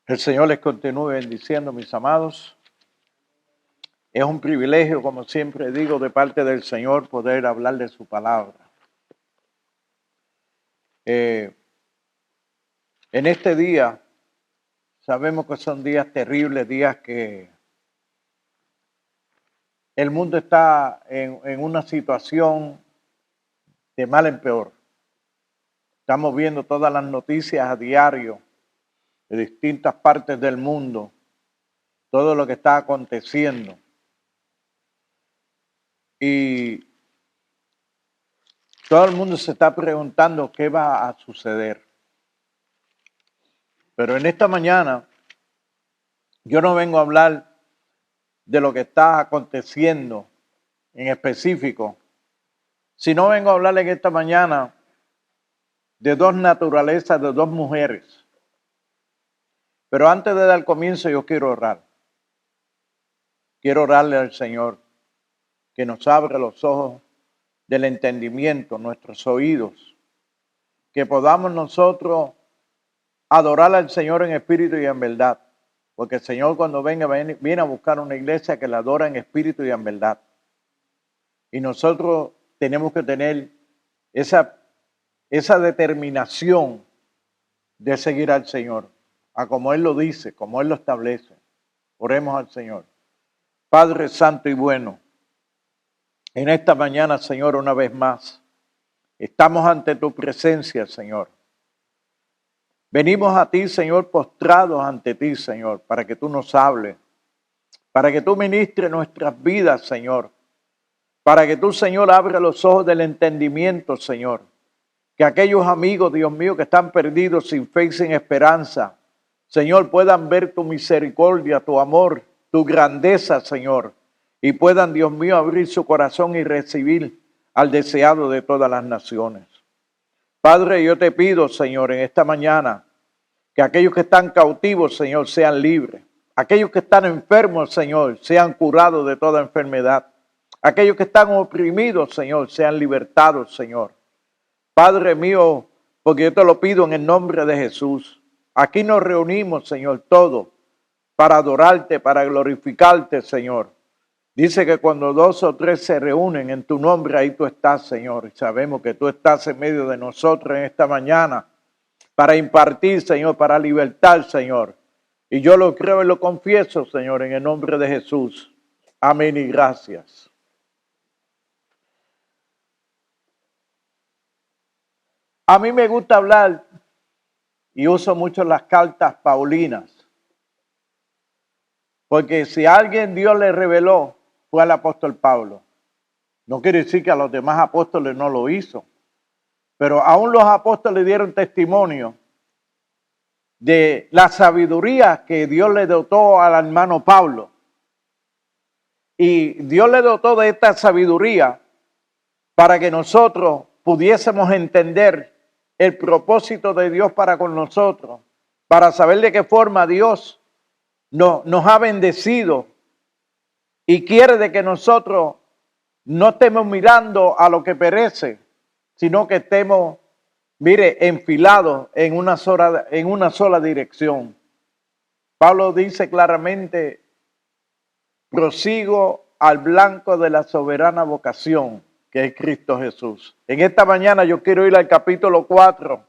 El Señor les continúe bendiciendo, mis amados. Es un privilegio, como siempre digo, de parte del Señor poder hablar de su palabra. En este día, sabemos que son días terribles, días que el mundo está en una situación de mal en peor. Estamos viendo todas las noticias a diario de distintas partes del mundo, todo lo que está aconteciendo. Y todo el mundo se está preguntando qué va a suceder. Pero en esta mañana yo no vengo a hablar de lo que está aconteciendo en específico, sino vengo a hablar en esta mañana de dos naturalezas, de dos mujeres. Pero antes de dar comienzo yo quiero orar. Quiero orarle al Señor que nos abra los ojos del entendimiento, nuestros oídos, que podamos nosotros adorar al Señor en espíritu y en verdad. Porque el Señor cuando venga viene a buscar una iglesia que la adora en espíritu y en verdad. Y nosotros tenemos que tener esa determinación de seguir al Señor, a como Él lo dice, como Él lo establece. Oremos al Señor. Padre Santo y bueno, en esta mañana, Señor, una vez más, estamos ante tu presencia, Señor. Venimos a ti, Señor, postrados ante ti, Señor, para que tú nos hables, para que tú ministres nuestras vidas, Señor, para que tú, Señor, abra los ojos del entendimiento, Señor, que aquellos amigos, Dios mío, que están perdidos sin fe y sin esperanza, Señor, puedan ver tu misericordia, tu amor, tu grandeza, Señor, y puedan, Dios mío, abrir su corazón y recibir al deseado de todas las naciones. Padre, yo te pido, Señor, en esta mañana, que aquellos que están cautivos, Señor, sean libres. Aquellos que están enfermos, Señor, sean curados de toda enfermedad. Aquellos que están oprimidos, Señor, sean libertados, Señor. Padre mío, porque yo te lo pido en el nombre de Jesús. Aquí nos reunimos, Señor, todos, para adorarte, para glorificarte, Señor. Dice que cuando dos o tres se reúnen en tu nombre, ahí tú estás, Señor. Y sabemos que tú estás en medio de nosotros en esta mañana para impartir, Señor, para libertar, Señor. Y yo lo creo y lo confieso, Señor, en el nombre de Jesús. Amén y gracias. A mí me gusta hablar y uso mucho las cartas paulinas. Porque si a alguien Dios le reveló, fue al apóstol Pablo. No quiere decir que a los demás apóstoles no lo hizo. Pero aún los apóstoles dieron testimonio de la sabiduría que Dios le dotó al hermano Pablo. Y Dios le dotó de esta sabiduría para que nosotros pudiésemos entender el propósito de Dios para con nosotros, para saber de qué forma Dios nos ha bendecido y quiere de que nosotros no estemos mirando a lo que perece, sino que estemos, enfilados en una sola dirección. Pablo dice claramente, prosigo al blanco de la soberana vocación, que es Cristo Jesús. En esta mañana yo quiero ir al capítulo 4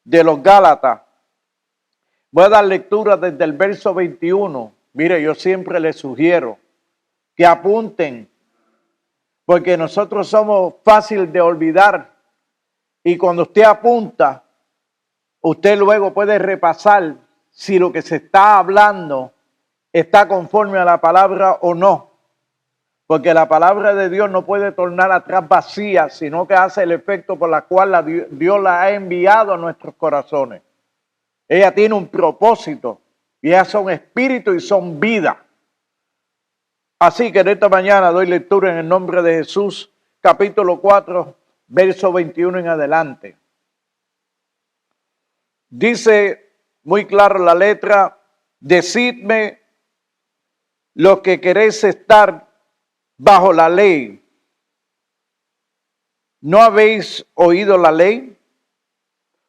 de los Gálatas. Voy a dar lectura desde el verso 21. Mire, yo siempre les sugiero que apunten, porque nosotros somos fácil de olvidar. Y cuando usted apunta, usted luego puede repasar si lo que se está hablando está conforme a la palabra o no. Porque la palabra de Dios no puede tornar atrás vacía, sino que hace el efecto por la cual Dios la ha enviado a nuestros corazones. Ella tiene un propósito y ellas son espíritu y son vida. Así que en esta mañana doy lectura en el nombre de Jesús, capítulo 4, verso 21 en adelante. Dice muy claro la letra, decidme los que queréis estar bajo la ley. ¿No habéis oído la ley?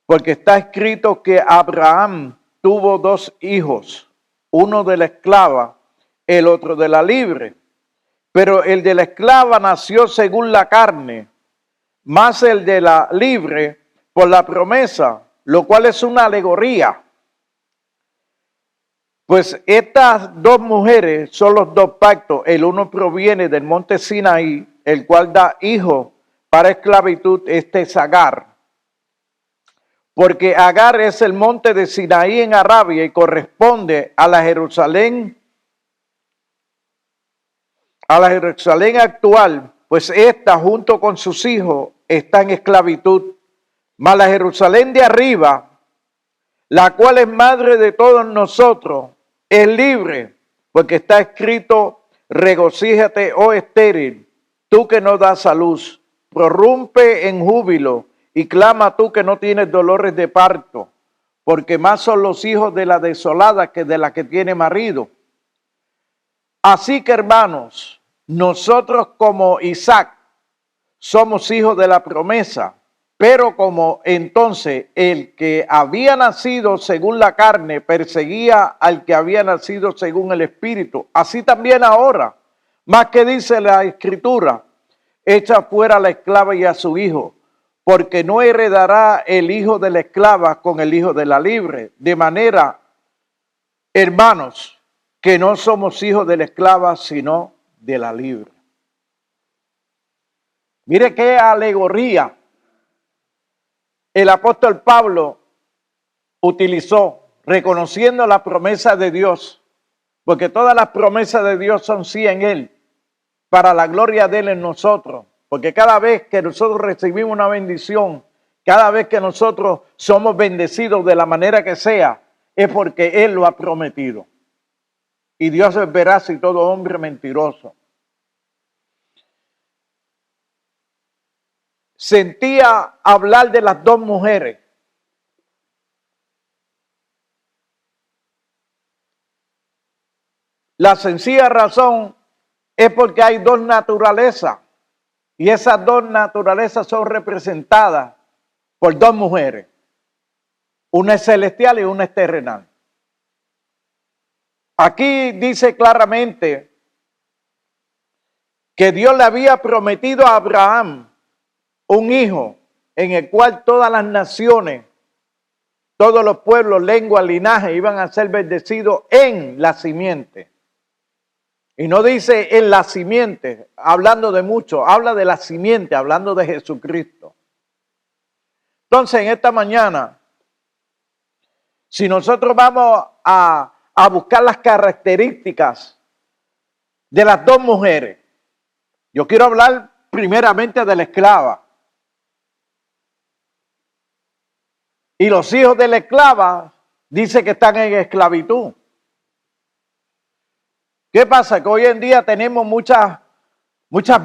Porque está escrito que Abraham tuvo 2 hijos, uno de la esclava, el otro de la libre. Pero el de la esclava nació según la carne, más el de la libre por la promesa, lo cual es una alegoría. Pues estas 2 mujeres son los 2 pactos. El uno proviene del monte Sinaí, el cual da hijo para esclavitud, este es Agar. Porque Agar es el monte de Sinaí en Arabia y corresponde a la Jerusalén actual, pues esta junto con sus hijos está en esclavitud. Mas la Jerusalén de arriba, la cual es madre de todos nosotros, es libre, porque está escrito: regocíjate, oh estéril, tú que no das a luz, prorrumpe en júbilo y clama tú que no tienes dolores de parto, porque más son los hijos de la desolada que de la que tiene marido. Así que, hermanos, nosotros como Isaac somos hijos de la promesa, pero como entonces el que había nacido según la carne perseguía al que había nacido según el Espíritu, así también ahora, más que dice la Escritura: echa fuera a la esclava y a su hijo, porque no heredará el hijo de la esclava con el hijo de la libre. De manera, hermanos, que no somos hijos de la esclava, sino de la libre. Mire qué alegoría el apóstol Pablo utilizó, reconociendo la promesa de Dios, porque todas las promesas de Dios son sí en Él, para la gloria de Él en nosotros, porque cada vez que nosotros recibimos una bendición, cada vez que nosotros somos bendecidos de la manera que sea, es porque Él lo ha prometido. Y Dios es veraz y todo hombre mentiroso. Sentía hablar de las 2 mujeres. La sencilla razón es porque hay 2 naturalezas y esas 2 naturalezas son representadas por 2 mujeres. Una es celestial y una es terrenal. Aquí dice claramente que Dios le había prometido a Abraham un hijo en el cual todas las naciones, todos los pueblos, lenguas, linajes iban a ser bendecidos en la simiente. Y no dice en la simiente, hablando de mucho, habla de la simiente, hablando de Jesucristo. Entonces, en esta mañana, si nosotros vamos a buscar las características de las 2 mujeres, yo quiero hablar primeramente de la esclava. Y los hijos de la esclava dice que están en esclavitud. ¿Qué pasa? Que hoy en día tenemos muchas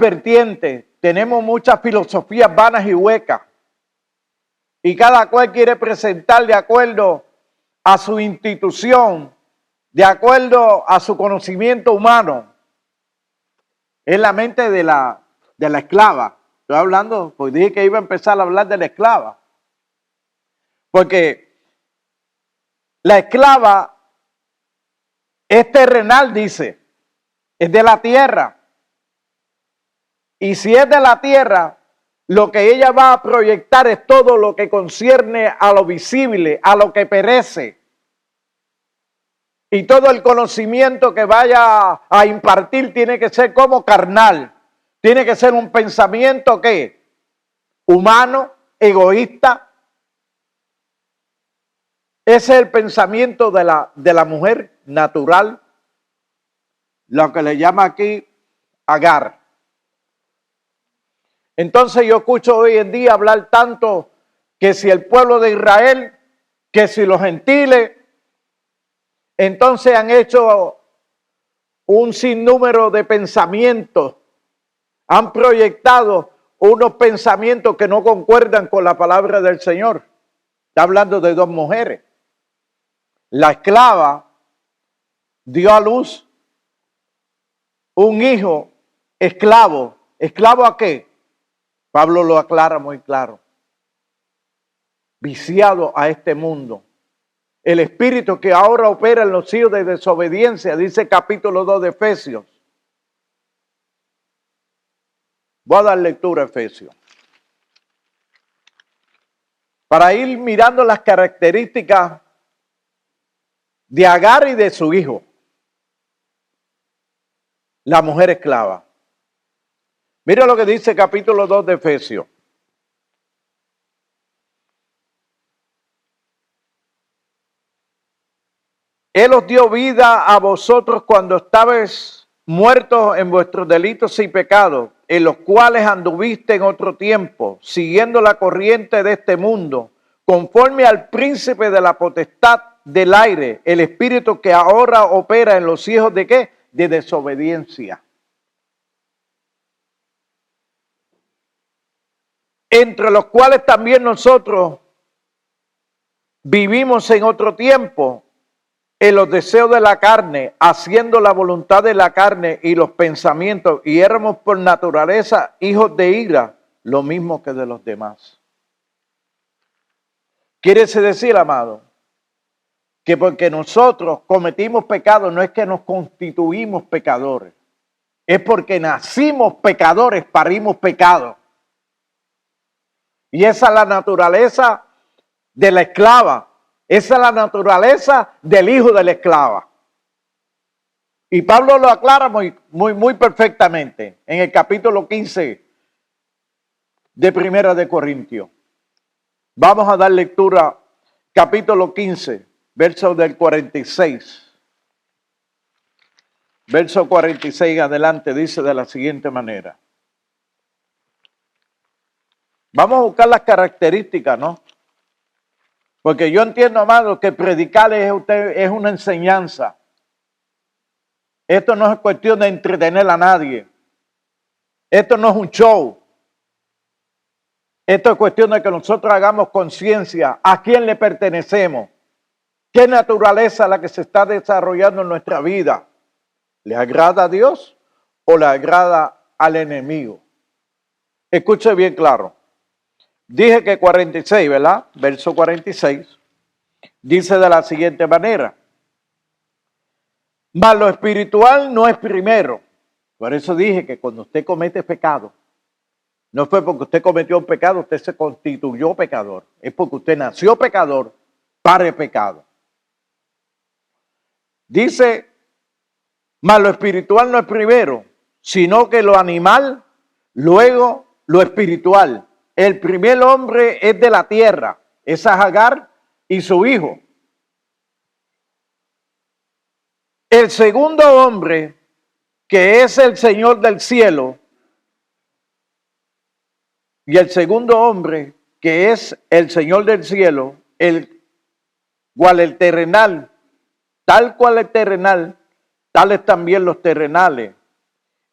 vertientes, tenemos muchas filosofías vanas y huecas. Y cada cual quiere presentar de acuerdo a su institución, de acuerdo a su conocimiento humano. Es la mente de la esclava. Estoy hablando, pues dije que iba a empezar a hablar de la esclava. Porque la esclava es terrenal, dice, es de la tierra. Y si es de la tierra, lo que ella va a proyectar es todo lo que concierne a lo visible, a lo que perece. Y todo el conocimiento que vaya a impartir tiene que ser como carnal. Tiene que ser un pensamiento que humano, egoísta. Ese es el pensamiento de la mujer natural, lo que le llama aquí Agar. Entonces yo escucho hoy en día hablar tanto que si el pueblo de Israel, que si los gentiles, entonces han hecho un sinnúmero de pensamientos, han proyectado unos pensamientos que no concuerdan con la palabra del Señor. Está hablando de 2 mujeres. La esclava dio a luz un hijo esclavo. ¿Esclavo a qué? Pablo lo aclara muy claro. Viciado a este mundo. El espíritu que ahora opera en los hijos de desobediencia, dice capítulo 2 de Efesios. Voy a dar lectura a Efesios. Para ir mirando las características de Agar y de su hijo, la mujer esclava. Mira lo que dice capítulo 2 de Efesios. Él os dio vida a vosotros cuando estabais muertos en vuestros delitos y pecados, en los cuales anduviste en otro tiempo, siguiendo la corriente de este mundo, conforme al príncipe de la potestad del aire, el espíritu que ahora opera en los hijos de ¿qué? De desobediencia. Entre los cuales también nosotros vivimos en otro tiempo, en los deseos de la carne, haciendo la voluntad de la carne y los pensamientos, y éramos por naturaleza hijos de ira, lo mismo que de los demás. Quiere decir, amado, que porque nosotros cometimos pecado, no es que nos constituimos pecadores, es porque nacimos pecadores, parimos pecado. Y esa es la naturaleza de la esclava. Esa es la naturaleza del hijo de la esclava. Y Pablo lo aclara muy perfectamente en el capítulo 15 de Primera de Corintios. Vamos a dar lectura, capítulo 15, verso del 46. Verso 46 adelante dice de la siguiente manera. Vamos a buscar las características, ¿no? Porque yo entiendo, amado, que predicar es una enseñanza. Esto no es cuestión de entretener a nadie. Esto no es un show. Esto es cuestión de que nosotros hagamos conciencia a quién le pertenecemos. ¿Qué naturaleza es la que se está desarrollando en nuestra vida? ¿Le agrada a Dios o le agrada al enemigo? Escuche bien claro. Dije que 46, ¿verdad? Verso 46. Dice de la siguiente manera. Mas lo espiritual no es primero. Por eso dije que cuando usted comete pecado, no fue porque usted cometió un pecado, usted se constituyó pecador. Es porque usted nació pecador, para pecado. Dice, mas lo espiritual no es primero, sino que lo animal, luego lo espiritual. El primer hombre es de la tierra, es Agar y su hijo. El segundo hombre, que es el Señor del cielo, y el segundo hombre, que es el Señor del cielo, el terrenal, tal cual el terrenal, tales también los terrenales.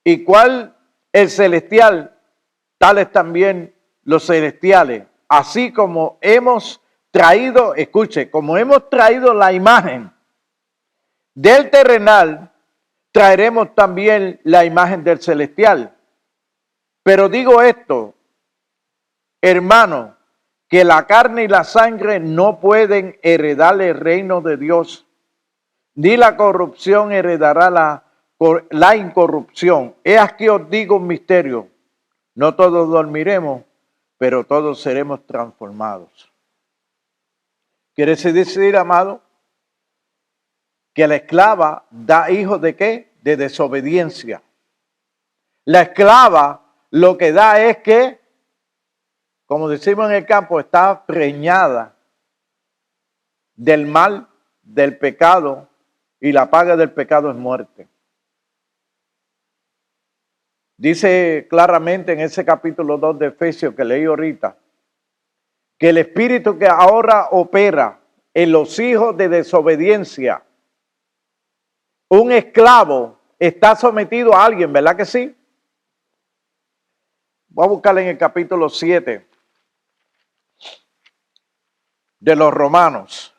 Y cual el celestial, tales también los celestiales. Así como hemos traído, escuche, como hemos traído la imagen del terrenal, traeremos también la imagen del celestial. Pero digo esto, hermano, que la carne y la sangre no pueden heredar el reino de Dios, ni la corrupción heredará la incorrupción. He aquí os digo un misterio, no todos dormiremos, pero todos seremos transformados. ¿Quiere decir, amado, que la esclava da hijos de qué? De desobediencia. La esclava lo que da es que, como decimos en el campo, está preñada del mal, del pecado, y la paga del pecado es muerte. Dice claramente en ese capítulo 2 de Efesios que leí ahorita, que el espíritu que ahora opera en los hijos de desobediencia, un esclavo está sometido a alguien, ¿verdad que sí? Voy a buscarle en el capítulo 7 de los Romanos.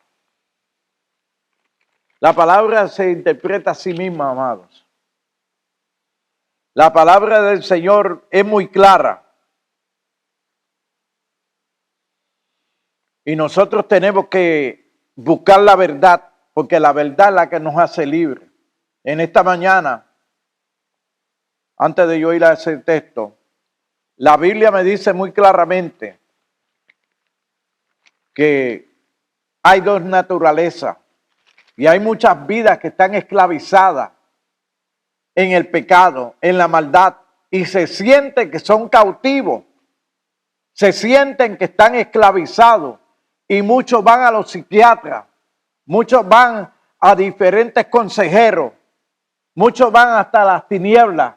La palabra se interpreta a sí misma, amados. La palabra del Señor es muy clara. Y nosotros tenemos que buscar la verdad, porque la verdad es la que nos hace libres. En esta mañana, antes de yo ir a ese texto, la Biblia me dice muy claramente que hay dos naturalezas y hay muchas vidas que están esclavizadas en el pecado, en la maldad, y se sienten que son cautivos, se sienten que están esclavizados, y muchos van a los psiquiatras, muchos van a diferentes consejeros, muchos van hasta las tinieblas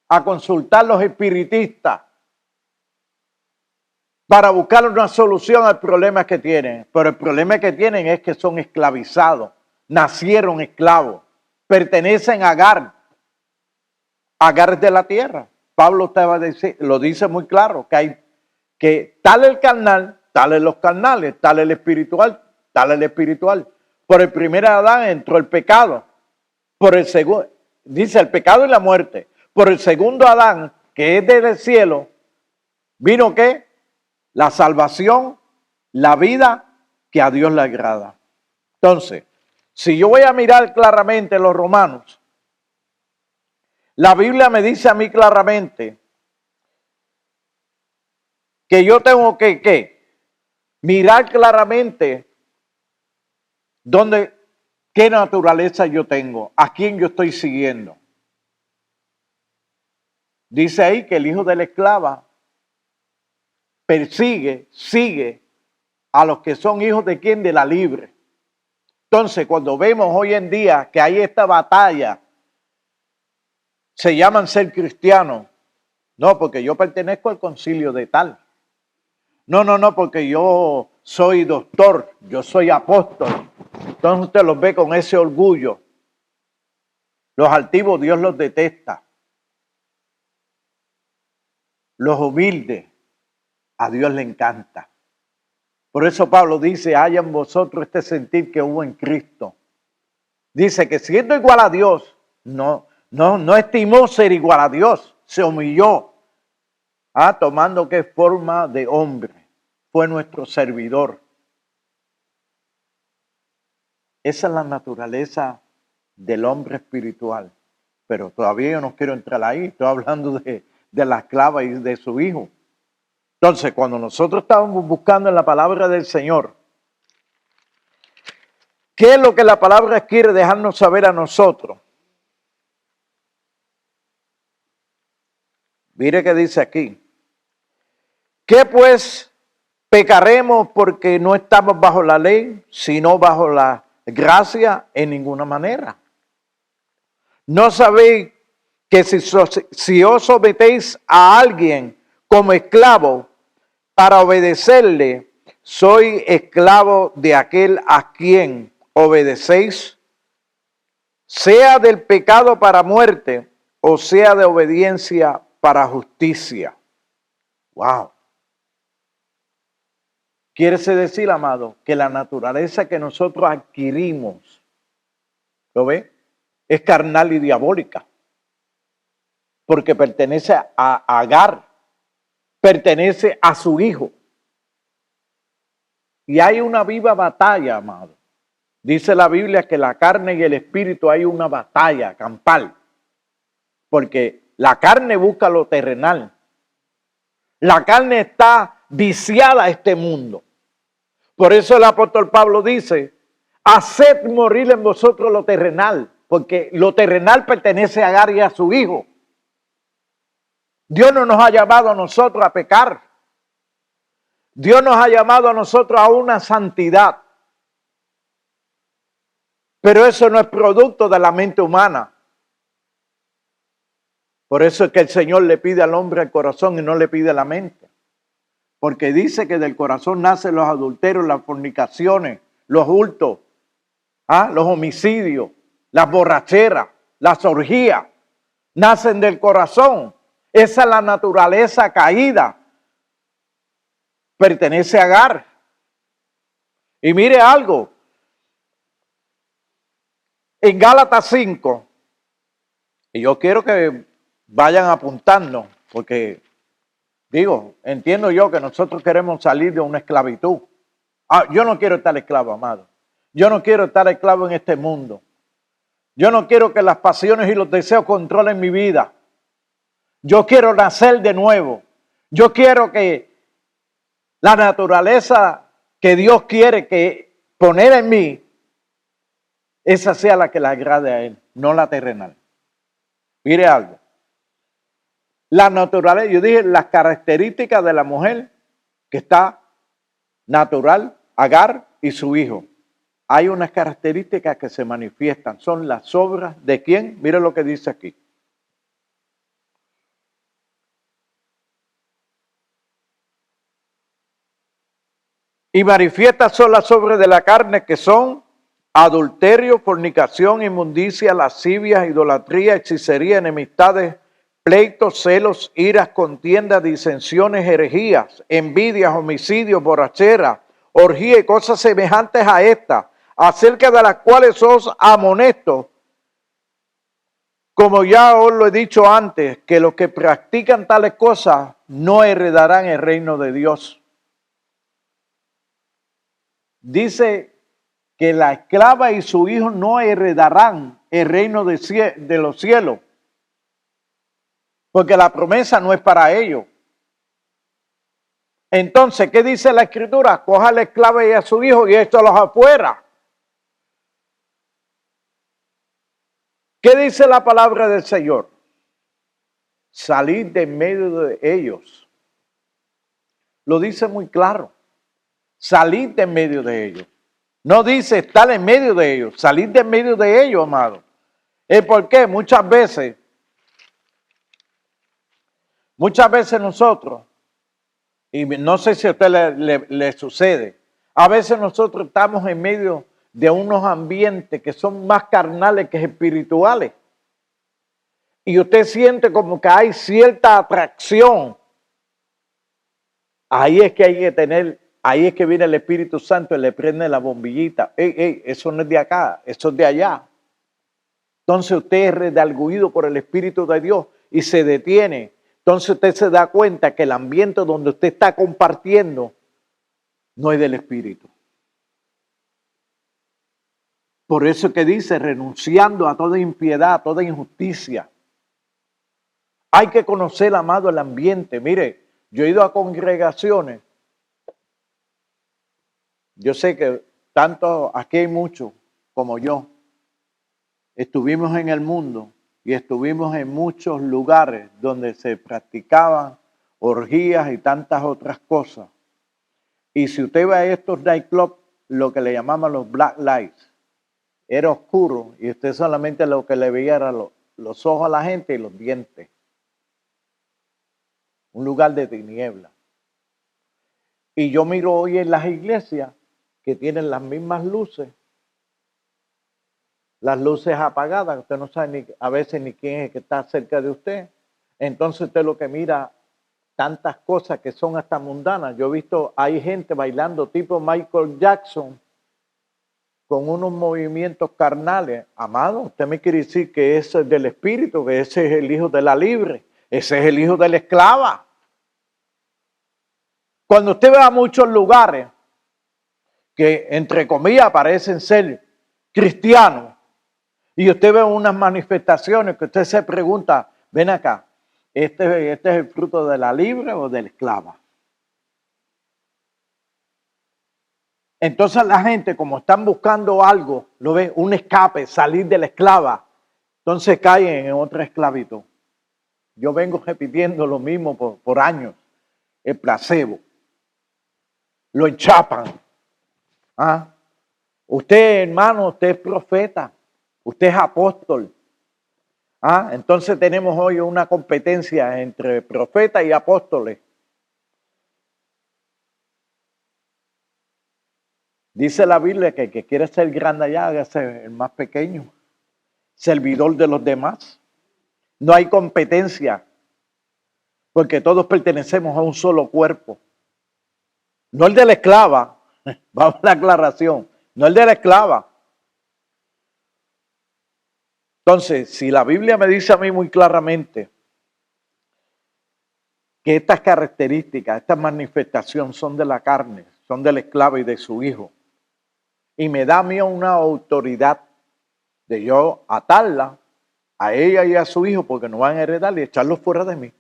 a consultar los espiritistas para buscar una solución al problema que tienen. Pero el problema que tienen es que son esclavizados, nacieron esclavos, pertenecen a Agar. Agar es de la tierra. Pablo lo dice muy claro, que tal el carnal, tal es los carnales, tal el espiritual, tal el espiritual. Por el primer Adán entró el pecado. Por el segundo, dice el pecado y la muerte. Por el segundo Adán, que es desde el cielo, vino ¿qué? La salvación, la vida que a Dios le agrada. Entonces, si yo voy a mirar claramente los Romanos, la Biblia me dice a mí claramente que yo tengo que mirar claramente qué naturaleza yo tengo, a quién yo estoy siguiendo. Dice ahí que el hijo de la esclava sigue a los que son hijos de quién, de la libre. Entonces, cuando vemos hoy en día que hay esta batalla, se llaman ser cristianos. No, porque yo pertenezco al concilio de tal. No, porque yo soy doctor, yo soy apóstol. Entonces usted los ve con ese orgullo. Los altivos Dios los detesta. Los humildes a Dios le encanta. Por eso Pablo dice, haya en vosotros este sentir que hubo en Cristo. Dice que siendo igual a Dios, no estimó ser igual a Dios, se humilló, tomando qué forma de hombre, fue nuestro servidor. Esa es la naturaleza del hombre espiritual, pero todavía yo no quiero entrar ahí, estoy hablando de la esclava y de su hijo. Entonces, cuando nosotros estábamos buscando en la palabra del Señor, ¿qué es lo que la palabra quiere dejarnos saber a nosotros? Mire que dice aquí. ¿Qué pues pecaremos porque no estamos bajo la ley, sino bajo la gracia? En ninguna manera. ¿No sabéis que si os sometéis a alguien como esclavo para obedecerle, soy esclavo de aquel a quien obedecéis, sea del pecado para muerte o sea de obediencia para justicia? Wow. Quiere decir, amado, que la naturaleza que nosotros adquirimos, ¿lo ve? Es carnal y diabólica. Porque pertenece a Agar, pertenece a su hijo. Y hay una viva batalla, amado. Dice la Biblia que la carne y el espíritu hay una batalla campal. Porque la carne busca lo terrenal. La carne está viciada a este mundo. Por eso el apóstol Pablo dice, haced morir en vosotros lo terrenal, porque lo terrenal pertenece a Agar y a su hijo. Dios no nos ha llamado a nosotros a pecar. Dios nos ha llamado a nosotros a una santidad. Pero eso no es producto de la mente humana. Por eso es que el Señor le pide al hombre el corazón y no le pide la mente. Porque dice que del corazón nacen los adulterios, las fornicaciones, los hurtos, los homicidios, las borracheras, las orgías. Nacen del corazón. Esa es la naturaleza caída. Pertenece a Agar. Y mire algo. En Gálatas 5, y yo quiero que vayan apuntando, porque entiendo yo que nosotros queremos salir de una esclavitud. Yo no quiero estar esclavo, amado. Yo no quiero estar esclavo en este mundo. Yo no quiero que las pasiones y los deseos controlen mi vida. Yo quiero nacer de nuevo. Yo quiero que la naturaleza que Dios quiere que poner en mí, esa sea la que le agrade a Él, no la terrenal. Mire algo. La naturaleza, yo dije las características de la mujer que está natural, Agar y su hijo. Hay unas características que se manifiestan, son las obras de quién. Mire lo que dice aquí. Y manifiestas son las obras de la carne, que son adulterio, fornicación, inmundicia, lascivia, idolatría, hechicería, enemistades, pleitos, celos, iras, contiendas, disensiones, herejías, envidias, homicidios, borracheras, orgía y cosas semejantes a estas, acerca de las cuales os amonesto, como ya os lo he dicho antes, que los que practican tales cosas no heredarán el reino de Dios. Dice que la esclava y su hijo no heredarán el reino de los cielos, porque la promesa no es para ellos. Entonces, ¿qué dice la Escritura? Coja a la esclava y a su hijo y échalos afuera. ¿Qué dice la palabra del Señor? Salir de en medio de ellos. Lo dice muy claro. Salir de en medio de ellos. No dice estar en medio de ellos, salir de en medio de ellos, amado. ¿Es por qué? Muchas veces nosotros, y no sé si a usted le sucede, a veces nosotros estamos en medio de unos ambientes que son más carnales que espirituales. Y usted siente como que hay cierta atracción. Ahí es que hay que tener, ahí es que viene el Espíritu Santo y le prende la bombillita. Ey, eso no es de acá, eso es de allá. Entonces usted es redarguido por el Espíritu de Dios y se detiene. Entonces usted se da cuenta que el ambiente donde usted está compartiendo no es del Espíritu. Por eso que dice, renunciando a toda impiedad, a toda injusticia. Hay que conocer, amado, el ambiente. Mire, yo he ido a congregaciones. Yo sé que tanto aquí hay muchos como yo. Estuvimos en el mundo y estuvimos en muchos lugares donde se practicaban orgías y tantas otras cosas. Y si usted va a estos nightclubs, lo que le llamaban los black lights, era oscuro y usted solamente lo que le veía era los ojos a la gente y los dientes. Un lugar de tiniebla. Y yo miro hoy en las iglesias que tienen las mismas luces, las luces apagadas, usted no sabe a veces ni quién es el que está cerca de usted. Entonces usted lo que mira, tantas cosas que son hasta mundanas. Yo he visto, hay gente bailando tipo Michael Jackson con unos movimientos carnales. Amado, usted me quiere decir que ese es del espíritu, que ese es el hijo de la libre, ese es el hijo de la esclava. Cuando usted va a muchos lugares que entre comillas parecen ser cristianos y usted ve unas manifestaciones que usted se pregunta, ven acá, ¿este es el fruto de la libre o de la esclava? Entonces la gente, como están buscando algo, lo ve, un escape, salir de la esclava, entonces caen en otra esclavitud. Yo vengo repitiendo lo mismo por años, el placebo. Lo enchapan. ¿Ah? Usted, hermano, usted es profeta, usted es apóstol. ¿Ah? Entonces tenemos hoy una competencia entre profetas y apóstoles. Dice la Biblia que el que quiere ser grande allá, hágase el más pequeño, servidor de los demás. No hay competencia, porque todos pertenecemos a un solo cuerpo. No el de la esclava, vamos a la aclaración, no el de la esclava. Entonces, si la Biblia me dice a mí muy claramente que estas características, estas manifestaciones son de la carne, son del esclavo y de su hijo, y me da a mí una autoridad de yo atarla a ella y a su hijo porque no van a heredar y echarlos fuera de mí.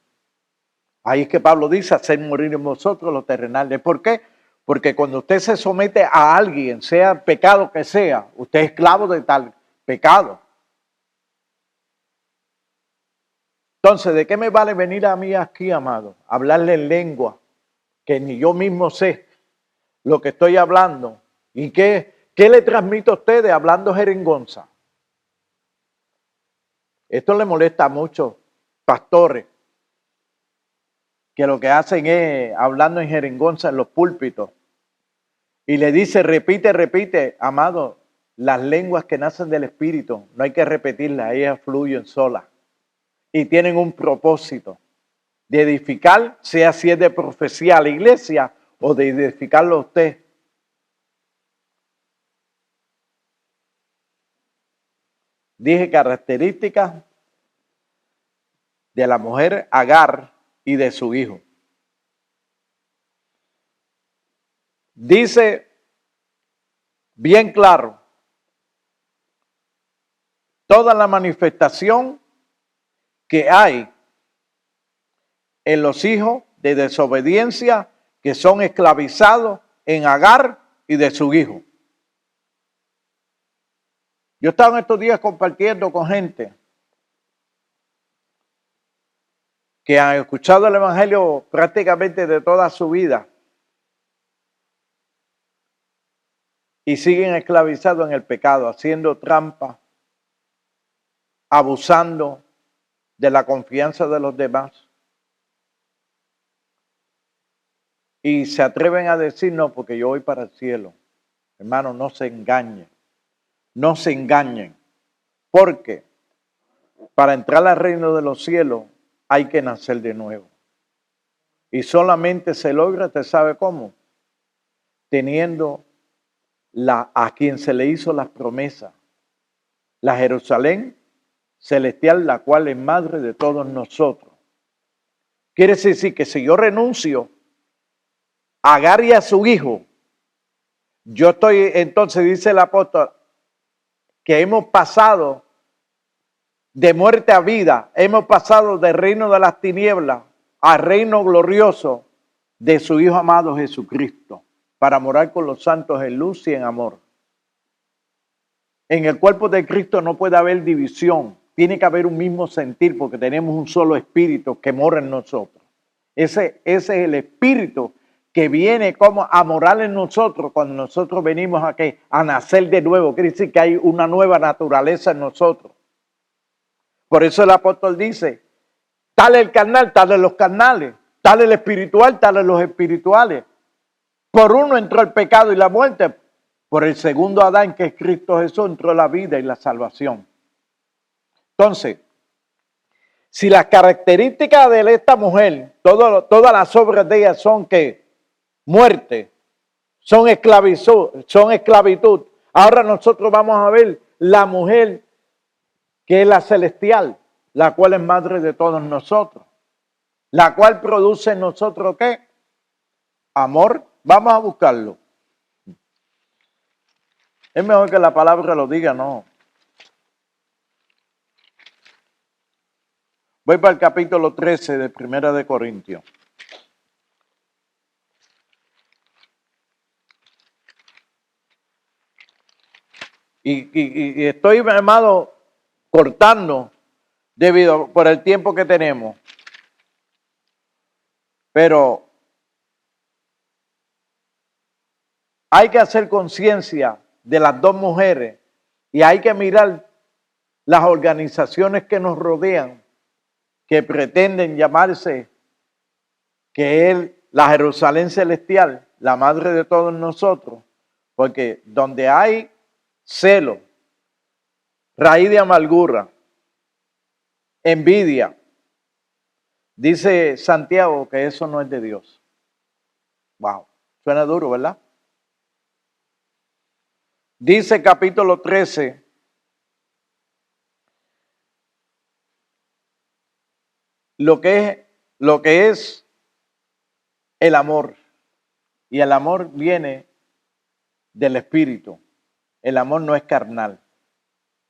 Ahí es que Pablo dice, hacer morir en vosotros los terrenales. ¿Por qué? Porque cuando usted se somete a alguien, sea el pecado que sea, usted es esclavo de tal pecado. Entonces, ¿de qué me vale venir a mí aquí, amado? Hablarle en lengua que ni yo mismo sé lo que estoy hablando. ¿Y qué le transmito a ustedes hablando jeringonza? Esto le molesta a muchos pastores que lo que hacen es hablando en jeringonza en los púlpitos. Y le dice, repite, repite, amado, las lenguas que nacen del Espíritu, no hay que repetirlas, ellas fluyen solas. Y tienen un propósito de edificar, sea si es de profecía a la iglesia o de edificarlo a usted. Dije características de la mujer Agar y de su hijo. Dice bien claro, toda la manifestación que hay en los hijos de desobediencia que son esclavizados en Agar y de su hijo. Yo estaba en estos días compartiendo con gente que han escuchado el evangelio prácticamente de toda su vida y siguen esclavizados en el pecado, haciendo trampa, abusando de la confianza de los demás. Y se atreven a decir, no, porque yo voy para el cielo. Hermano, no se engañen. No se engañen. Porque para entrar al reino de los cielos hay que nacer de nuevo. Y solamente se logra, ¿usted sabe cómo? Teniendo a quien se le hizo las promesas. La Jerusalén celestial, la cual es madre de todos nosotros. Quiere decir que si yo renuncio a Agar y a su hijo, yo estoy, entonces dice el apóstol, que hemos pasado de muerte a vida, hemos pasado del reino de las tinieblas al reino glorioso de su Hijo amado Jesucristo, para morar con los santos en luz y en amor. En el cuerpo de Cristo no puede haber división, tiene que haber un mismo sentir porque tenemos un solo espíritu que mora en nosotros. Ese es el espíritu que viene como a morar en nosotros cuando nosotros venimos aquí a nacer de nuevo. Quiere decir que hay una nueva naturaleza en nosotros. Por eso el apóstol dice, tal el carnal, tal los carnales, tal el espiritual, tal los espirituales. Por uno entró el pecado y la muerte, por el segundo Adán, que es Cristo Jesús, entró la vida y la salvación. Entonces, si las características de esta mujer, todas las obras de ella son que muerte, son esclavitud. Ahora nosotros vamos a ver la mujer que es la celestial, la cual es madre de todos nosotros, la cual produce en nosotros ¿qué? Amor. Vamos a buscarlo. Es mejor que la palabra lo diga, no. Voy para el capítulo 13 de Primera de Corintios. Y estoy, amado, cortando por el tiempo que tenemos. Pero hay que hacer conciencia de las dos mujeres y hay que mirar las organizaciones que nos rodean, que pretenden llamarse que es la Jerusalén celestial, la madre de todos nosotros, porque donde hay celo, raíz de amargura, envidia, dice Santiago que eso no es de Dios. Wow, suena duro, ¿verdad? Dice capítulo 13, lo que es el amor. Y el amor viene del Espíritu. el amor no es carnal.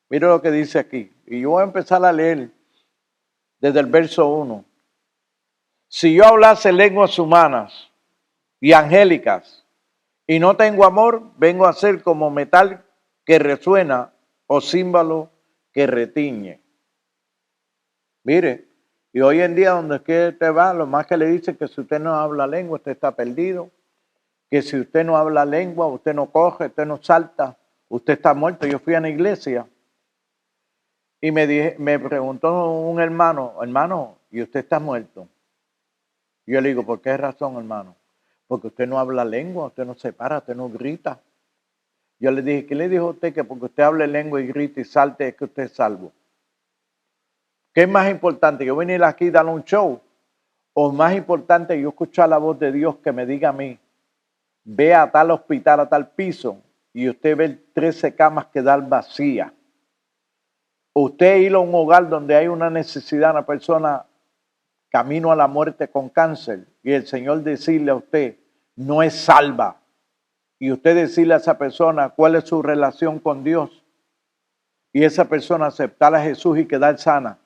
Mira lo que dice aquí. Y yo voy a empezar a leer desde el verso 1. Si yo hablase lenguas humanas y angélicas y no tengo amor, vengo a ser como metal que resuena o címbalo que retiñe. Mire, y hoy en día donde es que usted va, lo más que le dicen que si usted no habla lengua, usted está perdido. Que si usted no habla lengua, usted no coge, usted no salta, usted está muerto. Yo fui a una iglesia y me preguntó un hermano, ¿y usted está muerto? Y yo le digo, ¿por qué razón, hermano? Porque usted no habla lengua, usted no se para, usted no grita. Yo le dije, ¿qué le dijo a usted? Que porque usted hable lengua y grite y salte es que usted es salvo. ¿Qué es más importante? ¿Yo venir aquí y dar un show? ¿O más importante yo escuchar la voz de Dios que me diga a mí, ve a tal hospital, a tal piso, y usted ve 13 camas quedar vacías? Usted ir a un hogar donde hay una necesidad, una persona camino a la muerte con cáncer, y el Señor decirle a usted, no es salva. Y usted decirle a esa persona cuál es su relación con Dios, y esa persona aceptar a Jesús y quedar sana.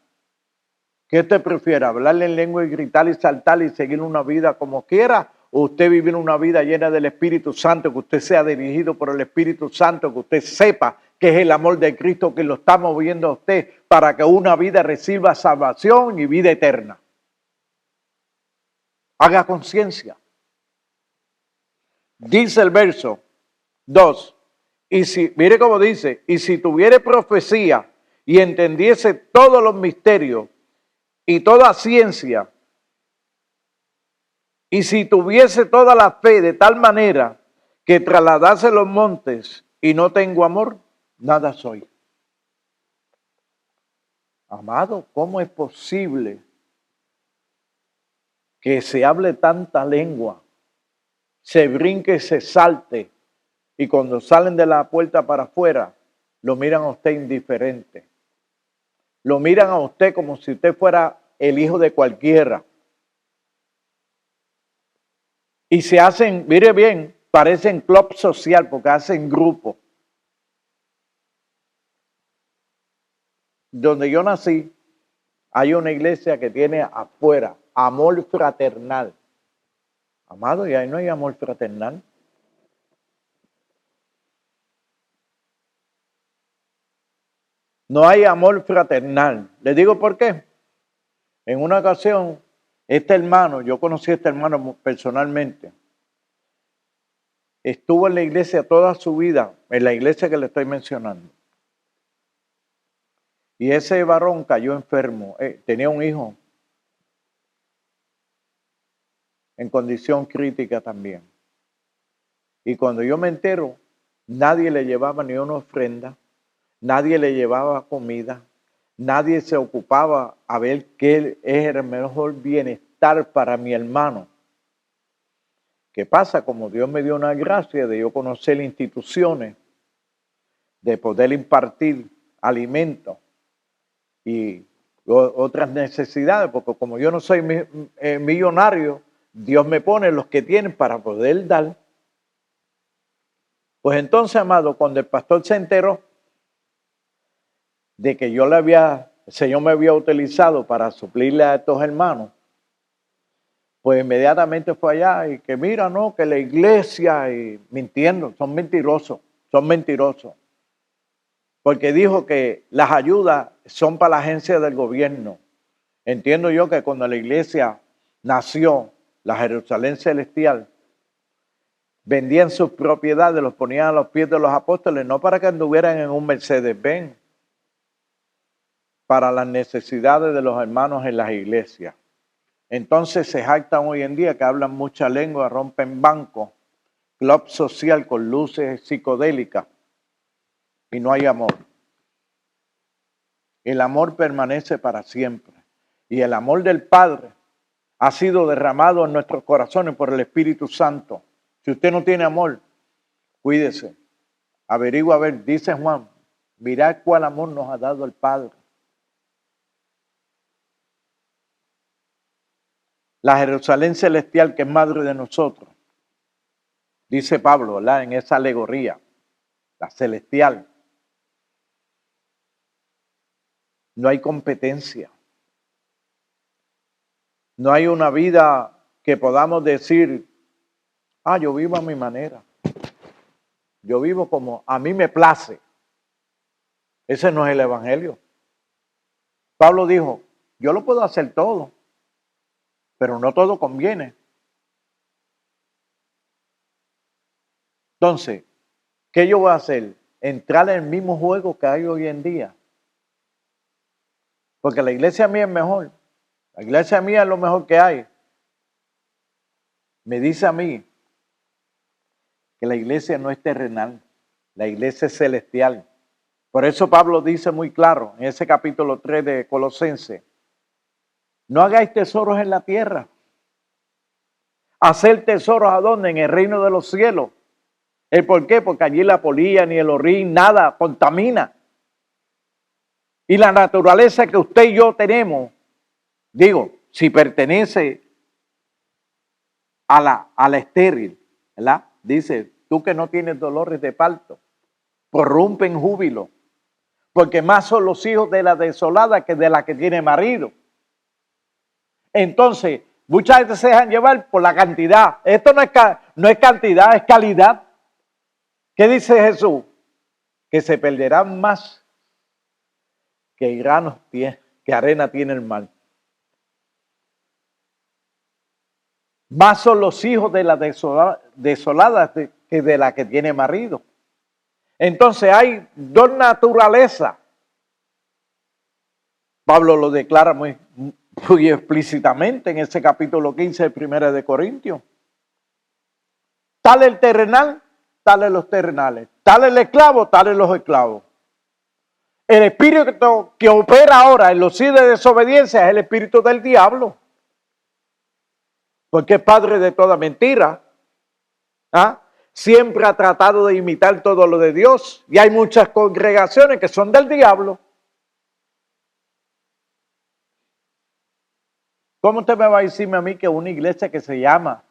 ¿Qué usted prefiere? ¿Hablarle en lengua y gritar y saltar y seguir una vida como quiera? ¿O usted vivir una vida llena del Espíritu Santo, que usted sea dirigido por el Espíritu Santo, que usted sepa que es el amor de Cristo que lo está moviendo a usted para que una vida reciba salvación y vida eterna? Haga conciencia. Dice el verso 2. Y si, mire cómo dice, y si tuviere profecía y entendiese todos los misterios y toda ciencia, y si tuviese toda la fe de tal manera que trasladase los montes y no tengo amor, nada soy. Amado, ¿cómo es posible que se hable tanta lengua, se brinque, se salte, y cuando salen de la puerta para afuera, lo miran a usted indiferente? Lo miran a usted como si usted fuera el hijo de cualquiera. Y se hacen, mire bien, parecen club social porque hacen grupo. Donde yo nací, hay una iglesia que tiene afuera amor fraternal. Amado, y ahí no hay amor fraternal. No hay amor fraternal. ¿Les digo por qué? En una ocasión, este hermano, yo conocí a este hermano personalmente, estuvo en la iglesia toda su vida, en la iglesia que le estoy mencionando. Y ese varón cayó enfermo, tenía un hijo en condición crítica también. Y cuando yo me entero, nadie le llevaba ni una ofrenda, nadie le llevaba comida, nadie se ocupaba a ver qué es el mejor bienestar para mi hermano. ¿Qué pasa? Como Dios me dio una gracia de yo conocer instituciones, de poder impartir alimentos y otras necesidades, porque como yo no soy millonario, Dios me pone los que tienen para poder dar. Pues entonces, amado, cuando el pastor se enteró de que el Señor me había utilizado para suplirle a estos hermanos, pues inmediatamente fue allá y que mira, no, que la iglesia, y mintiendo, son mentirosos. Porque dijo que las ayudas son para la agencia del gobierno. Entiendo yo que cuando la iglesia nació, la Jerusalén Celestial, vendían sus propiedades, los ponían a los pies de los apóstoles, no para que anduvieran en un Mercedes-Benz, para las necesidades de los hermanos en las iglesias. Entonces se jactan hoy en día que hablan mucha lengua, rompen bancos, club social con luces psicodélicas y no hay amor. El amor permanece para siempre y el amor del Padre ha sido derramado en nuestros corazones por el Espíritu Santo. Si usted no tiene amor, cuídese, averigua a ver, dice Juan, mirad cuál amor nos ha dado el Padre. La Jerusalén celestial que es madre de nosotros, dice Pablo, ¿verdad? En esa alegoría. la celestial. No hay competencia. No hay una vida que podamos decir, yo vivo a mi manera. Yo vivo como a mí me place. Ese no es el evangelio. Pablo dijo, yo lo puedo hacer todo, pero no todo conviene. Entonces, ¿qué yo voy a hacer? Entrar en el mismo juego que hay hoy en día. Porque la iglesia mía es mejor. La iglesia mía es lo mejor que hay. Me dice a mí que la iglesia no es terrenal, la iglesia es celestial. Por eso Pablo dice muy claro en ese capítulo 3 de Colosenses, no hagáis tesoros en la tierra. Hacer tesoros ¿a dónde? En el reino de los cielos. ¿El por qué? Porque allí la polilla ni el orín, nada contamina. Y la naturaleza que usted y yo tenemos, digo, si pertenece a la estéril, ¿verdad? Dice, tú que no tienes dolores de parto, prorrumpe en júbilo, porque más son los hijos de la desolada que de la que tiene marido. Entonces, muchas veces se dejan llevar por la cantidad. Esto no es cantidad, es calidad. ¿Qué dice Jesús? Que se perderán más que granos que arena tiene el mar. Más son los hijos de la desolada que de la que tiene marido. Entonces hay dos naturalezas. Pablo lo declara muy explícitamente en ese capítulo 15 de 1 de Corintios. Tal el terrenal, tales los terrenales. Tal el esclavo, tales los esclavos. El espíritu que opera ahora en los hijos de desobediencia es el espíritu del diablo. Porque es padre de toda mentira. Siempre ha tratado de imitar todo lo de Dios. Y hay muchas congregaciones que son del diablo. ¿Cómo usted me va a decirme a mí que una iglesia que se llama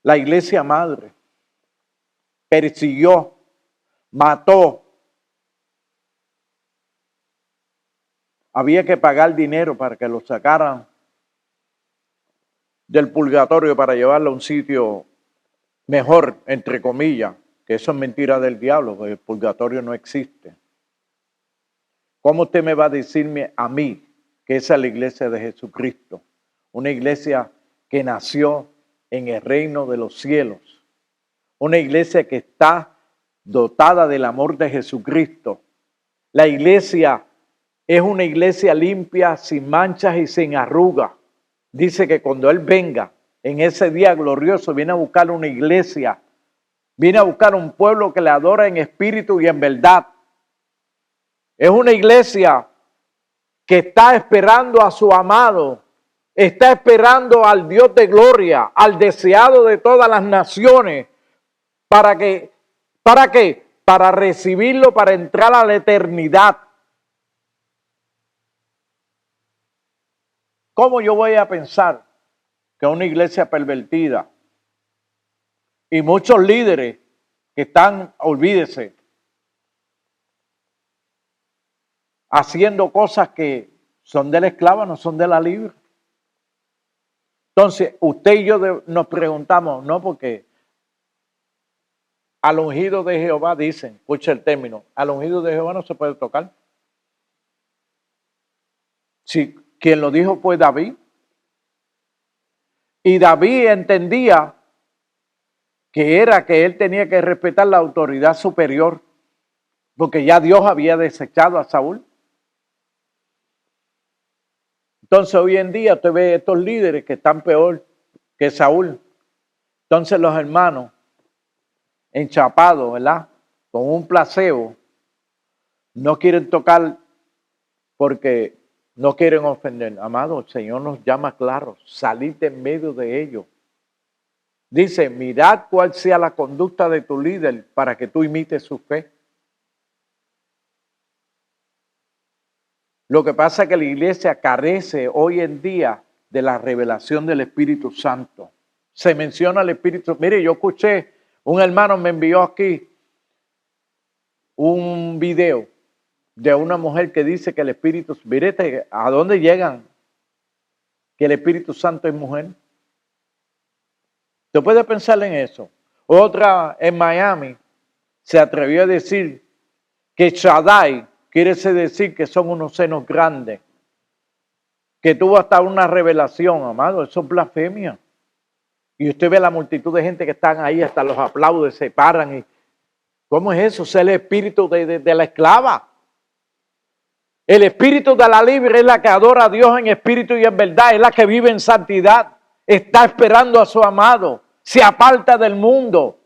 la iglesia madre persiguió, mató, había que pagar dinero para que lo sacaran del purgatorio para llevarlo a un sitio mejor, entre comillas, que eso es mentira del diablo, porque el purgatorio no existe? ¿Cómo usted me va a decirme a mí que esa es la iglesia de Jesucristo? Una iglesia que nació en el reino de los cielos. Una iglesia que está dotada del amor de Jesucristo. La iglesia es una iglesia limpia, sin manchas y sin arrugas. Dice que cuando Él venga en ese día glorioso, viene a buscar una iglesia, viene a buscar un pueblo que le adora en espíritu y en verdad. Es una iglesia que está esperando a su amado, está esperando al Dios de gloria, al deseado de todas las naciones, ¿para qué? Para recibirlo, para entrar a la eternidad. ¿Cómo yo voy a pensar que una iglesia pervertida y muchos líderes que están, olvídese, haciendo cosas que son de la esclava, no son de la libre? Entonces, usted y yo nos preguntamos, no, porque al ungido de Jehová dicen, escucha el término, al ungido de Jehová no se puede tocar. Si quien lo dijo fue David. Y David entendía que él tenía que respetar la autoridad superior, porque ya Dios había desechado a Saúl. Entonces hoy en día usted ve estos líderes que están peor que Saúl. Entonces los hermanos enchapados, ¿verdad? Con un placebo, no quieren tocar porque no quieren ofender. Amado, el Señor nos llama claro, salid de en medio de ellos. Dice, mirad cuál sea la conducta de tu líder para que tú imites su fe. Lo que pasa es que la iglesia carece hoy en día de la revelación del Espíritu Santo. Se menciona el Espíritu. Mire, yo escuché, un hermano me envió aquí un video de una mujer que dice que el Espíritu, mírate, ¿a dónde llegan? Que el Espíritu Santo es mujer. ¿Tú puedes pensar en eso? Otra en Miami se atrevió a decir que Shaddai quiere decir que son unos senos grandes, que tuvo hasta una revelación, amado, eso es blasfemia. Y usted ve la multitud de gente que están ahí, hasta los aplaude, se paran. Y, ¿cómo es eso? Es el espíritu de la esclava. El espíritu de la libre es la que adora a Dios en espíritu y en verdad, es la que vive en santidad, está esperando a su amado, se aparta del mundo.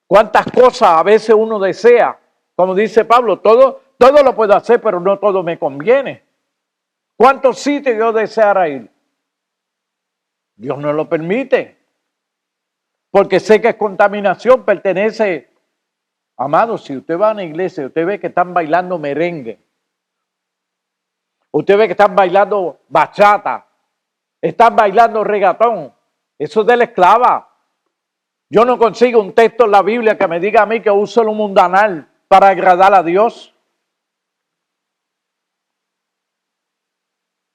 ¿Cuántas cosas a veces uno desea? Como dice Pablo, todo lo puedo hacer, pero no todo me conviene. ¿Cuántos sitios yo deseara ir? Dios no lo permite. Porque sé que es contaminación, pertenece. Amado, si usted va a una iglesia y usted ve que están bailando merengue, usted ve que están bailando bachata, están bailando regatón, eso es de la esclava. Yo no consigo un texto en la Biblia que me diga a mí que uso lo mundanal para agradar a Dios.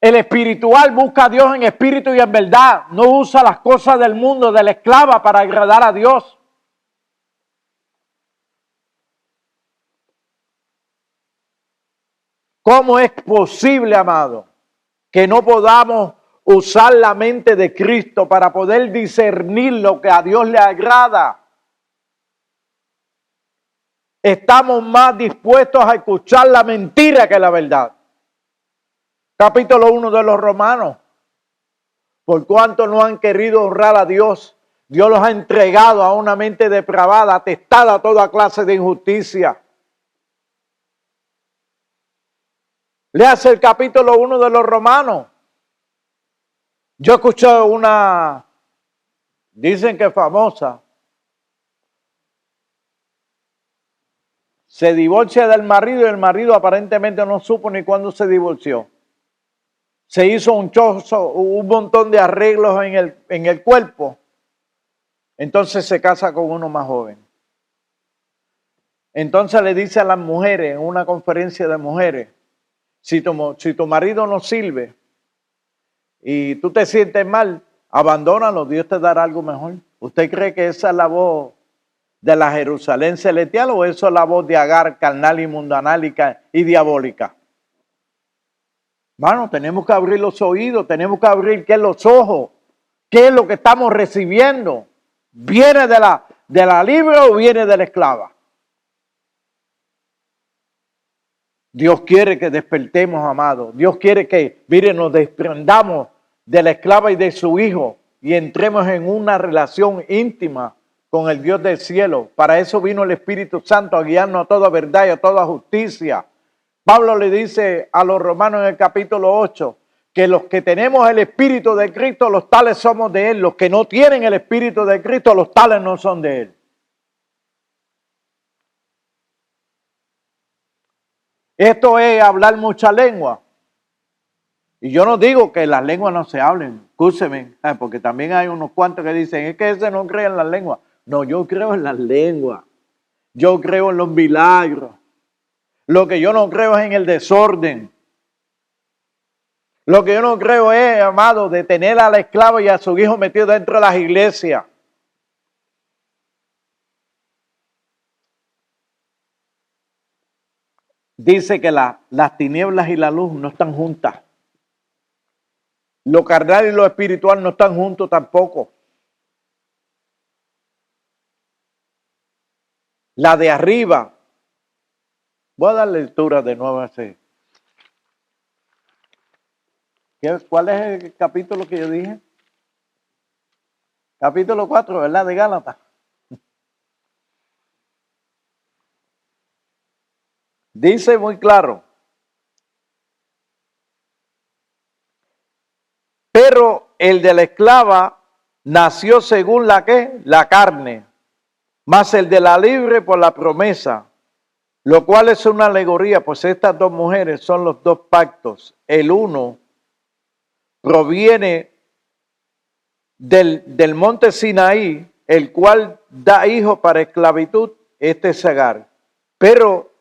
El espiritual busca a Dios en espíritu y en verdad. No usa las cosas del mundo, de la esclava, para agradar a Dios. ¿Cómo es posible, amado, que no podamos usar la mente de Cristo para poder discernir lo que a Dios le agrada? Estamos más dispuestos a escuchar la mentira que la verdad. Capítulo 1 de los Romanos. Por cuanto no han querido honrar a Dios, Dios los ha entregado a una mente depravada, atestada a toda clase de injusticia. Léase el capítulo 1 de los Romanos. Yo escuché una, dicen que famosa, se divorcia del marido y el marido aparentemente no supo ni cuándo se divorció. Se hizo un montón de arreglos en el cuerpo. Entonces se casa con uno más joven. Entonces le dice a las mujeres en una conferencia de mujeres, si tu marido no sirve y tú te sientes mal, abandónalo, Dios te dará algo mejor. ¿Usted cree que esa es la voz de la Jerusalén celestial o eso es la voz de Agar, carnal y mundanal y diabólica? Hermano, tenemos que abrir los oídos, tenemos que abrir los ojos. ¿Qué es lo que estamos recibiendo? ¿Viene de la libre o viene de la esclava? Dios quiere que despertemos, amados. Dios quiere que, mire, nos desprendamos de la esclava y de su hijo y entremos en una relación íntima con el Dios del cielo. Para eso vino el Espíritu Santo a guiarnos a toda verdad y a toda justicia. Pablo le dice a los romanos en el capítulo 8 que los que tenemos el Espíritu de Cristo, los tales somos de Él. Los que no tienen el Espíritu de Cristo, los tales no son de Él. Esto es hablar mucha lengua. Y yo no digo que las lenguas no se hablen, escúcheme, porque también hay unos cuantos que dicen, es que ese no cree en las lenguas. No, yo creo en las lenguas. Yo creo en los milagros. Lo que yo no creo es en el desorden. Lo que yo no creo es, amado, de tener a la esclava y a su hijo metido dentro de las iglesias. Dice que las tinieblas y la luz no están juntas. Lo carnal y lo espiritual no están juntos tampoco. La de arriba. Voy a dar lectura de nuevo a ese. ¿Cuál es el capítulo que yo dije? Capítulo 4, ¿verdad? De Gálatas. Dice muy claro. Pero el de la esclava nació según la carne, mas el de la libre por la promesa, lo cual es una alegoría, pues estas dos mujeres son los dos pactos. El uno proviene del monte Sinaí, el cual da hijos para esclavitud, este es Agar. Pero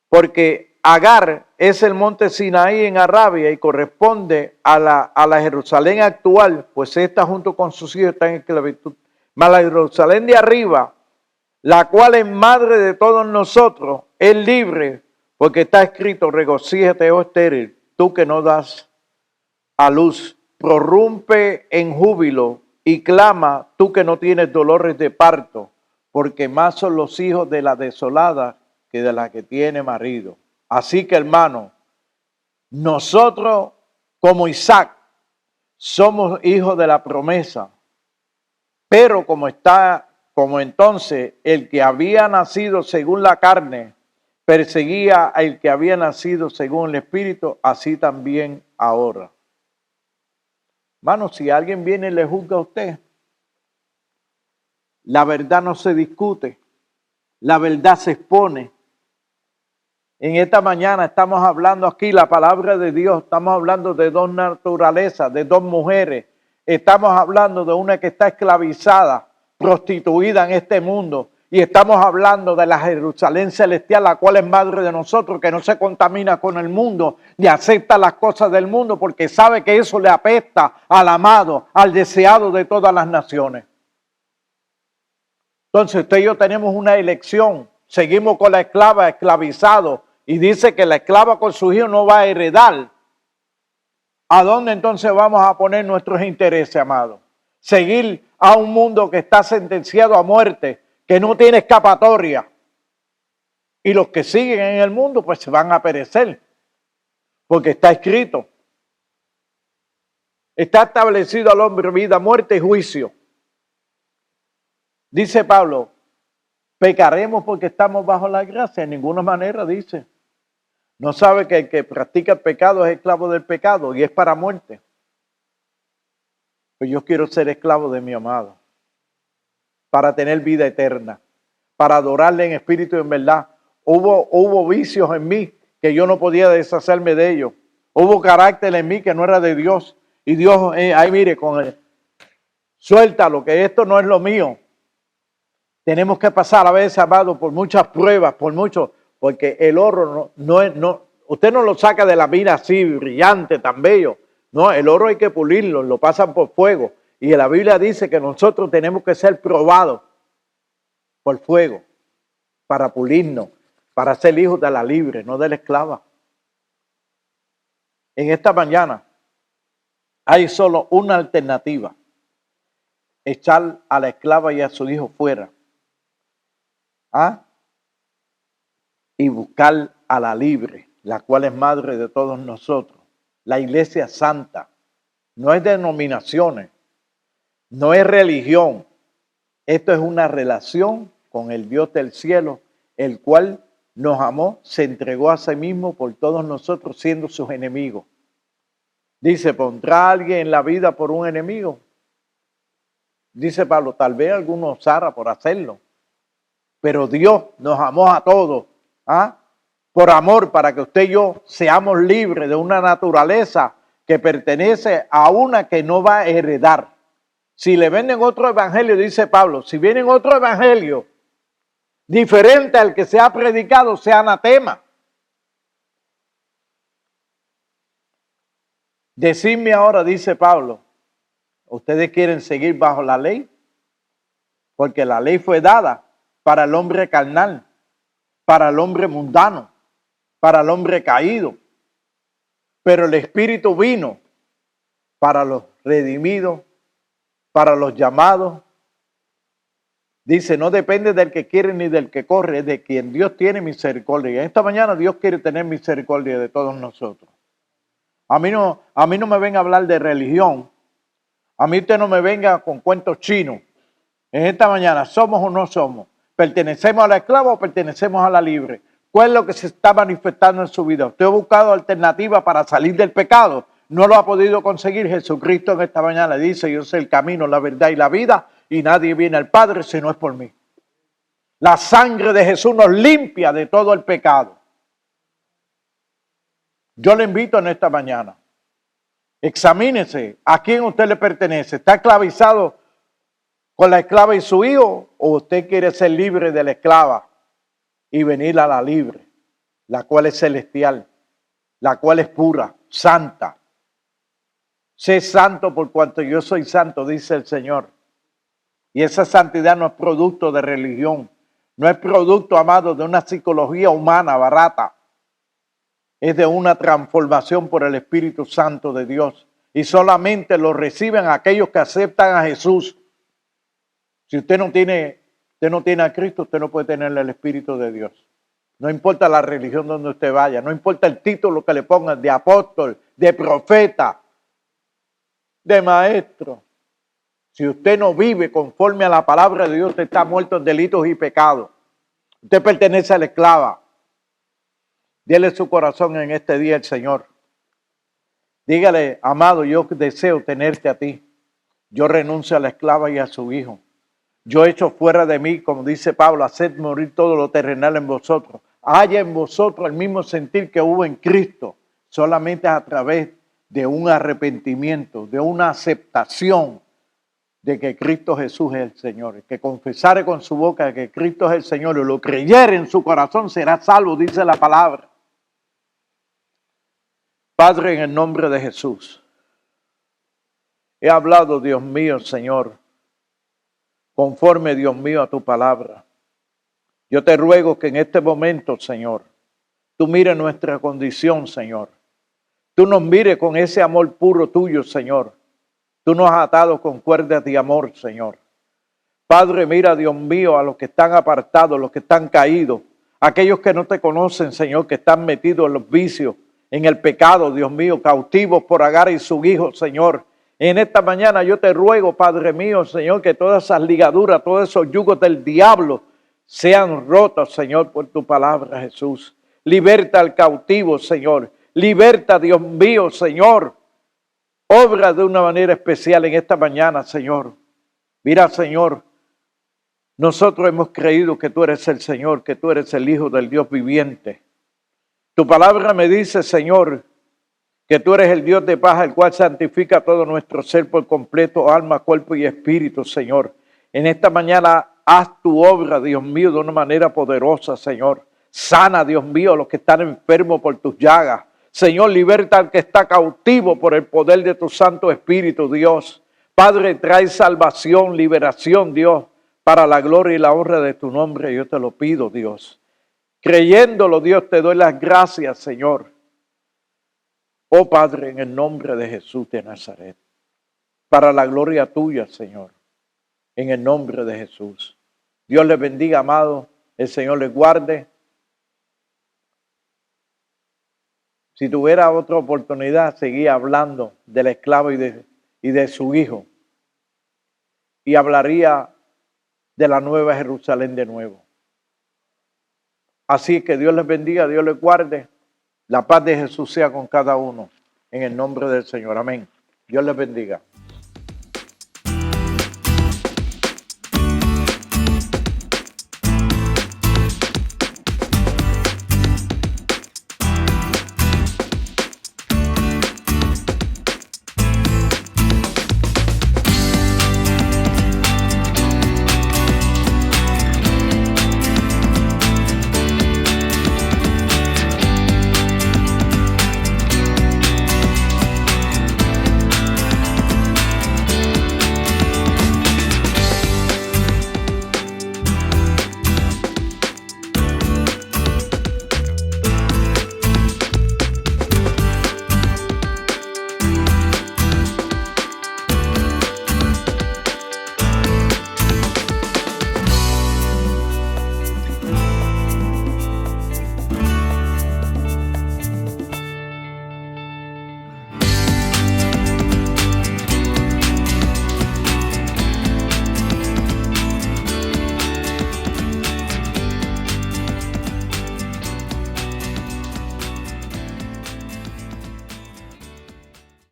porque Agar es el monte Sinaí en Arabia y corresponde a la Jerusalén actual, pues esta junto con sus hijos está en esclavitud. Mas la Jerusalén de arriba, la cual es madre de todos nosotros, es libre, porque está escrito, regocíjate, oh estéril, tú que no das a luz, prorrumpe en júbilo y clama, tú que no tienes dolores de parto, porque más son los hijos de la desolada que de la que tiene marido. Así que, hermano, nosotros como Isaac somos hijos de la promesa, pero como entonces el que había nacido según la carne perseguía al que había nacido según el Espíritu, así también ahora. Hermano, si alguien viene y le juzga a usted, la verdad no se discute, la verdad se expone. En esta mañana estamos hablando aquí la palabra de Dios, estamos hablando de dos naturalezas, de dos mujeres. Estamos hablando de una que está esclavizada, prostituida en este mundo. Y estamos hablando de la Jerusalén celestial, la cual es madre de nosotros, que no se contamina con el mundo, ni acepta las cosas del mundo, porque sabe que eso le apesta al amado, al deseado de todas las naciones. Entonces usted y yo tenemos una elección. Seguimos con la esclava, esclavizado, y dice que la esclava con su hijo no va a heredar. ¿A dónde entonces vamos a poner nuestros intereses, amados? Seguir a un mundo que está sentenciado a muerte, que no tiene escapatoria. Y los que siguen en el mundo pues se van a perecer, porque está escrito. Está establecido al hombre vida, muerte y juicio. Dice Pablo, ¿pecaremos porque estamos bajo la gracia? En ninguna manera, dice. ¿No sabe que el que practica el pecado es esclavo del pecado y es para muerte? Pues yo quiero ser esclavo de mi amado, para tener vida eterna, para adorarle en espíritu y en verdad. Hubo vicios en mí que yo no podía deshacerme de ellos. Hubo carácter en mí que no era de Dios. Y Dios, ahí mire, suéltalo, que esto no es lo mío. Tenemos que pasar a veces, amado, por muchas pruebas, porque el oro no, usted no lo saca de la mina así brillante, tan bello. No, el oro hay que pulirlo, lo pasan por fuego. Y la Biblia dice que nosotros tenemos que ser probados por fuego para pulirnos, para ser hijos de la libre, no de la esclava. En esta mañana hay solo una alternativa: echar a la esclava y a su hijo fuera. Y buscar a la libre, la cual es madre de todos nosotros. La iglesia santa no es denominaciones, no es religión. Esto es una relación con el Dios del cielo, el cual nos amó, se entregó a sí mismo por todos nosotros, siendo sus enemigos. Dice, ¿pondrá alguien en la vida por un enemigo? Dice Pablo, tal vez alguno osara por hacerlo. Pero Dios nos amó a todos, por amor, para que usted y yo seamos libres de una naturaleza que pertenece a una que no va a heredar. Si le venden otro evangelio, dice Pablo, si vienen otro evangelio diferente al que se ha predicado, sea anatema. Decidme ahora, dice Pablo, ¿ustedes quieren seguir bajo la ley? Porque la ley fue dada para el hombre carnal, para el hombre mundano, para el hombre caído. Pero el Espíritu vino para los redimidos, para los llamados. Dice, no depende del que quiere ni del que corre, es de quien Dios tiene misericordia. Esta mañana Dios quiere tener misericordia de todos nosotros. A mí no me venga a hablar de religión. A mí usted no me venga con cuentos chinos. En esta mañana, ¿somos o no somos? ¿Pertenecemos a la esclava o pertenecemos a la libre? ¿Cuál es lo que se está manifestando en su vida? ¿Usted ha buscado alternativas para salir del pecado? No lo ha podido conseguir. Jesucristo en esta mañana dice, yo soy el camino, la verdad y la vida, y nadie viene al Padre si no es por mí. La sangre de Jesús nos limpia de todo el pecado. Yo le invito en esta mañana, examínese a quién usted le pertenece. ¿Está esclavizado con la esclava y su hijo, o usted quiere ser libre de la esclava y venir a la libre, la cual es celestial, la cual es pura, santa. Sé santo por cuanto yo soy santo, dice el Señor. Y esa santidad no es producto de religión, no es producto, amado, de una psicología humana barata. Es de una transformación por el Espíritu Santo de Dios. Y solamente lo reciben aquellos que aceptan a Jesús. Si usted no tiene a Cristo, usted no puede tener el Espíritu de Dios. No importa la religión donde usted vaya, no importa el título que le pongan de apóstol, de profeta, de maestro. Si usted no vive conforme a la palabra de Dios, usted está muerto en delitos y pecados. Usted pertenece a la esclava. Dele su corazón en este día al Señor. Dígale, amado, yo deseo tenerte a ti. Yo renuncio a la esclava y a su hijo. Yo echo fuera de mí, como dice Pablo, haced morir todo lo terrenal en vosotros. Haya en vosotros el mismo sentir que hubo en Cristo. Solamente a través de un arrepentimiento, de una aceptación de que Cristo Jesús es el Señor. El que confesare con su boca que Cristo es el Señor y lo creyere en su corazón será salvo, dice la palabra. Padre, en el nombre de Jesús, he hablado, Dios mío, Señor, conforme, Dios mío, a tu palabra. Yo te ruego que en este momento, Señor, tú mires nuestra condición, Señor. Tú nos mires con ese amor puro tuyo, Señor. Tú nos has atado con cuerdas de amor, Señor. Padre, mira, Dios mío, a los que están apartados, los que están caídos, aquellos que no te conocen, Señor, que están metidos en los vicios, en el pecado, Dios mío, cautivos por Agar y su hijo, Señor. En esta mañana yo te ruego, Padre mío, Señor, que todas esas ligaduras, todos esos yugos del diablo sean rotos, Señor, por tu palabra, Jesús. Liberta al cautivo, Señor. Liberta, Dios mío, Señor. Obra de una manera especial en esta mañana, Señor. Mira, Señor, nosotros hemos creído que tú eres el Señor, que tú eres el Hijo del Dios viviente. Tu palabra me dice, Señor, que tú eres el Dios de paz, el cual santifica todo nuestro ser por completo, alma, cuerpo y espíritu, Señor. En esta mañana haz tu obra, Dios mío, de una manera poderosa, Señor. Sana, Dios mío, a los que están enfermos por tus llagas. Señor, liberta al que está cautivo por el poder de tu Santo Espíritu, Dios. Padre, trae salvación, liberación, Dios, para la gloria y la honra de tu nombre. Yo te lo pido, Dios. Creyéndolo, Dios, te doy las gracias, Señor. Oh Padre, en el nombre de Jesús de Nazaret. Para la gloria tuya, Señor. En el nombre de Jesús. Dios les bendiga, amado. El Señor les guarde. Si tuviera otra oportunidad, seguía hablando del esclavo y de su hijo. Y hablaría de la nueva Jerusalén de nuevo. Así que Dios les bendiga, Dios les guarde. La paz de Jesús sea con cada uno. En el nombre del Señor. Amén. Dios les bendiga.